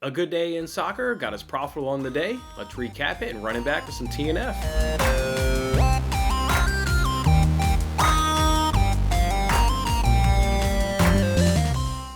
A good day in soccer got us profitable on the day. Let's recap it and run it back with some TNF.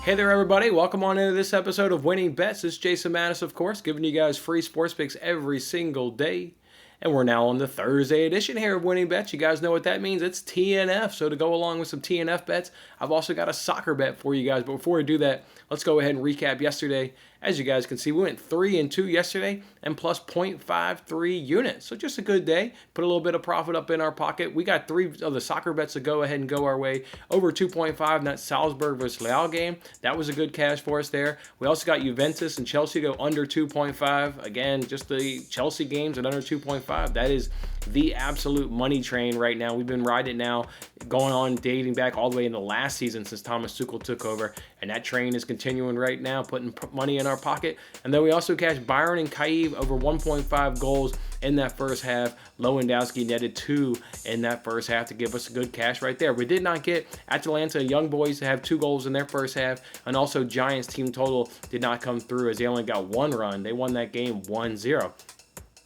Hey there, everybody. Welcome on into this episode of Winning Bets. This is Jason Mattis, of course, giving you guys free sports picks every single day. And we're now on the Thursday edition here of Winning Bets. You guys know what that means. It's TNF. So to go along with some TNF bets, I've also got a soccer bet for you guys. But before we do that, let's go ahead and recap yesterday. As you guys can see, we went 3-2 yesterday and plus 0.53 units. So just a good day. Put a little bit of profit up in our pocket. We got 3 of the soccer bets to go ahead and go our way. Over 2.5 in that Salzburg versus Real game. That was a good cash for us there. We also got Juventus and Chelsea go under 2.5. Again, just the Chelsea games at under 2.5. That is the absolute money train right now. We've been riding it now, going on, dating back all the way into last season since Thomas Tuchel took over. And that train is continuing right now, putting money in our pocket. And then we also cashed Bayern and Kyiv over 1.5 goals in that first half. Lewandowski netted 2 in that first half to give us a good cash right there. We did not get Atalanta Young Boys to have 2 goals in their first half. And also Giants team total did not come through as they only got 1 run. They won that game 1-0.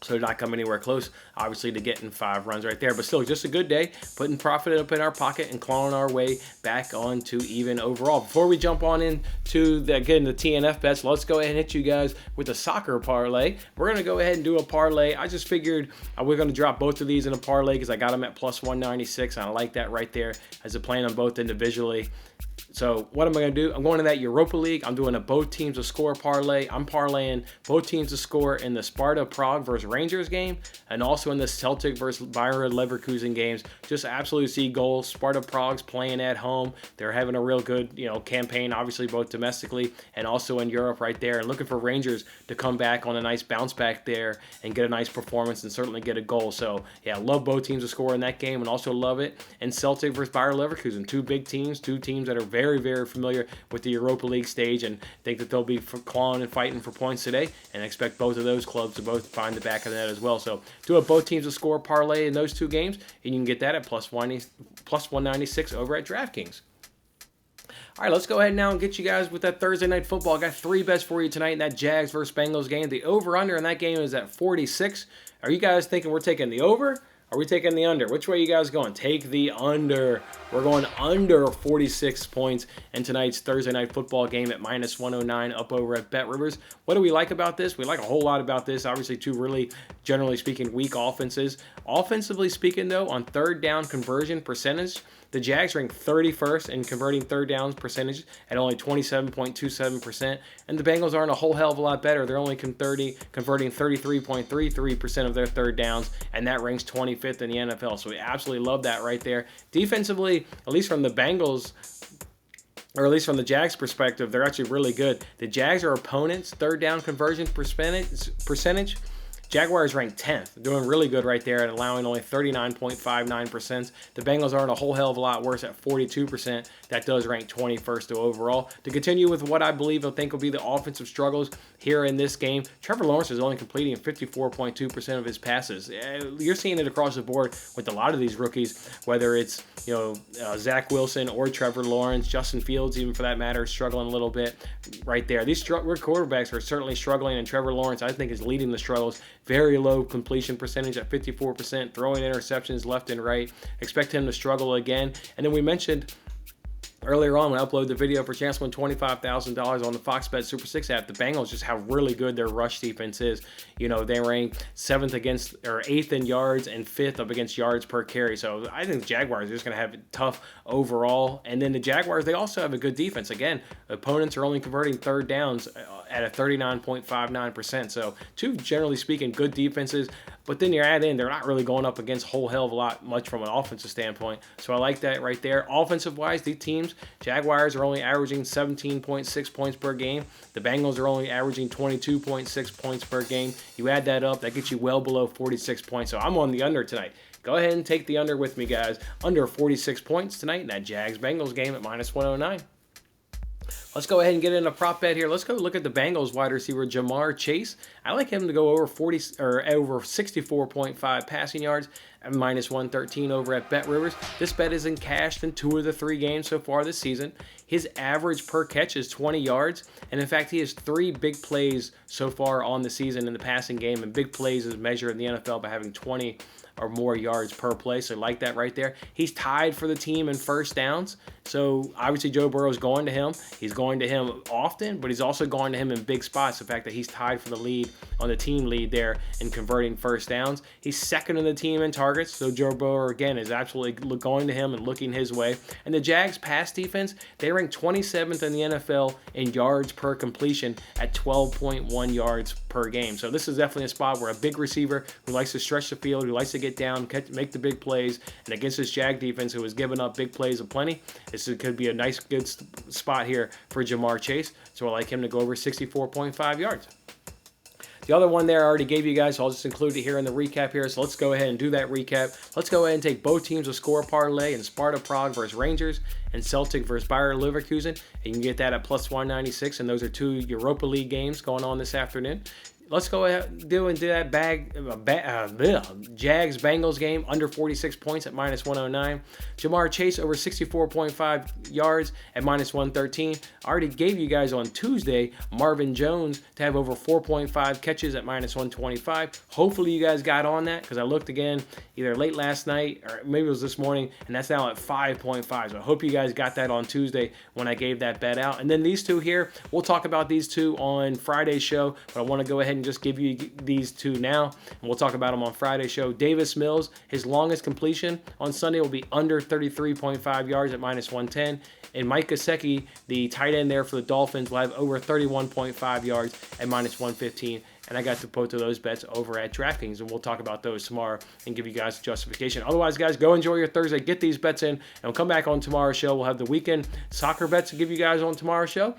So did not come anywhere close, obviously, to getting 5 runs right there. But still, just a good day, putting profit up in our pocket and clawing our way back onto even overall. Before we jump on into the TNF bets, let's go ahead and hit you guys with a soccer parlay. We're going to go ahead and do a parlay. I just figured we're going to drop both of these in a parlay because I got them at plus 196, and I like that right there as a plan on both individually. So what am I going to do? I'm going to that Europa League. I'm doing a both teams to score parlay. I'm parlaying both teams to score in the Sparta Prague versus Rangers game and also in the Celtic versus Bayer Leverkusen games. Just absolutely see goals. Sparta Prague's playing at home. They're having a real good, campaign, obviously both domestically and also in Europe right there. And looking for Rangers to come back on a nice bounce back there and get a nice performance and certainly get a goal. So yeah, love both teams to score in that game and also love it. And Celtic versus Bayer Leverkusen, 2 big teams, 2 teams that are very, very familiar with the Europa League stage and think that they'll be clawing and fighting for points today and expect both of those clubs to both find the back of the net as well. So do a both teams to score parlay in those 2 games and you can get that at plus 196 over at DraftKings. All right, let's go ahead now and get you guys with that Thursday night football. I got 3 bets for you tonight in that Jags versus Bengals game. The over-under in that game is at 46. Are you guys thinking we're taking the over? Are we taking the under? Which way are you guys going? Take the under. We're going under 46 points in tonight's Thursday night football game at minus 109 up over at BetRivers. What do we like about this? We like a whole lot about this. Obviously, 2 really, generally speaking, weak offenses. Offensively speaking, though, on third down conversion percentage, the Jags rank 31st in converting third downs percentage at only 27.27%, and the Bengals aren't a whole hell of a lot better. They're only converting 33.33% of their third downs, and that ranks 25th in the NFL. So we absolutely love that right there. Defensively, at least from the Bengals, or at least from the Jags perspective, they're actually really good. The Jags are opponents' third down conversion percentage. Jaguars ranked 10th, doing really good right there at allowing only 39.59%. The Bengals aren't a whole hell of a lot worse at 42%. That does rank 21st overall. To continue with what I think will be the offensive struggles here in this game, Trevor Lawrence is only completing 54.2% of his passes. You're seeing it across the board with a lot of these rookies, whether it's Zach Wilson or Trevor Lawrence, Justin Fields, even for that matter, is struggling a little bit right there. These quarterbacks are certainly struggling, and Trevor Lawrence, I think, is leading the struggles. Very low completion percentage at 54%, throwing interceptions left and right. Expect him to struggle again. And then we mentioned earlier on when I uploaded the video for chance to win $25,000 on the Fox Bet Super 6 app, the Bengals just how really good their rush defense is. They rank 8th in yards and 5th up against yards per carry. So I think the Jaguars are just going to have it tough overall. And then the Jaguars, they also have a good defense. Again, opponents are only converting third downs at a 39.59%. So 2, generally speaking, good defenses. But then you add in, they're not really going up against a whole hell of a lot much from an offensive standpoint. So I like that right there. Offensive-wise, the teams, Jaguars are only averaging 17.6 points per game. The Bengals are only averaging 22.6 points per game. You add that up, that gets you well below 46 points. So I'm on the under tonight. Go ahead and take the under with me, guys. Under 46 points tonight in that Jags-Bengals game at minus 109. Let's go ahead and get in a prop bet here. Let's go look at the Bengals wide receiver Jamar Chase. I like him to go over 40 or over 64.5 passing yards at minus 113 over at BetRivers. This bet is in cashed in 2 of the 3 games so far this season. His average per catch is 20 yards, and in fact, he has 3 big plays so far on the season in the passing game, and big plays is measured in the NFL by having 20 or more yards per play, so like that right there. He's tied for the team in first downs, so obviously Joe Burrow's going to him. He's going to him often, but he's also going to him in big spots. The fact that he's tied for the lead on the team lead there in converting first downs. He's second in the team in targets, so Joe Burrow, again, is absolutely going to him and looking his way. And the Jags' pass defense, they rank 27th in the NFL in yards per completion at 12.1 yards per game. So this is definitely a spot where a big receiver who likes to stretch the field, who likes to get down, make the big plays, and against this Jag defense who has given up big plays aplenty, this could be a nice, good spot here for Jamar Chase. So I like him to go over 64.5 yards. The other one there I already gave you guys, so I'll just include it here in the recap here. So let's go ahead and do that recap. Let's go ahead and take both teams to score parlay in Sparta Prague versus Rangers and Celtic versus Bayer Leverkusen. And you can get that at plus 196, and those are 2 Europa League games going on this afternoon. Let's go ahead and do that Jags Bengals game under 46 points at minus 109. Jamar Chase over 64.5 yards at minus 113. I already gave you guys on Tuesday Marvin Jones to have over 4.5 catches at minus 125. Hopefully you guys got on that, because I looked again either late last night or maybe it was this morning, and that's now at 5.5. So I hope you guys got that on Tuesday when I gave that bet out. And then these 2 here, we'll talk about these 2 on Friday's show, but I want to go ahead and just give you these 2 now, and we'll talk about them on Friday's show. Davis Mills, his longest completion on Sunday will be under 33.5 yards at minus 110, and Mike Gesicki, the tight end there for the Dolphins, will have over 31.5 yards at minus 115. And I got to both of those bets over at DraftKings, and we'll talk about those tomorrow and give you guys justification. Otherwise, guys, go enjoy your Thursday. Get these bets in, and we'll come back on tomorrow's show. We'll have the weekend soccer bets to give you guys on tomorrow's show,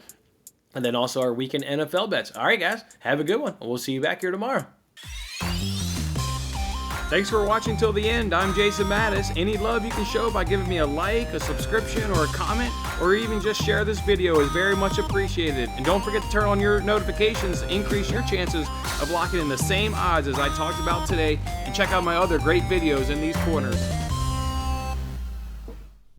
and then also our weekend NFL bets. All right, guys, have a good one, and we'll see you back here tomorrow. Thanks for watching till the end. I'm Jason Mattis. Any love you can show by giving me a like, a subscription, or a comment, or even just share this video is very much appreciated. And don't forget to turn on your notifications to increase your chances of locking in the same odds as I talked about today. And check out my other great videos in these corners.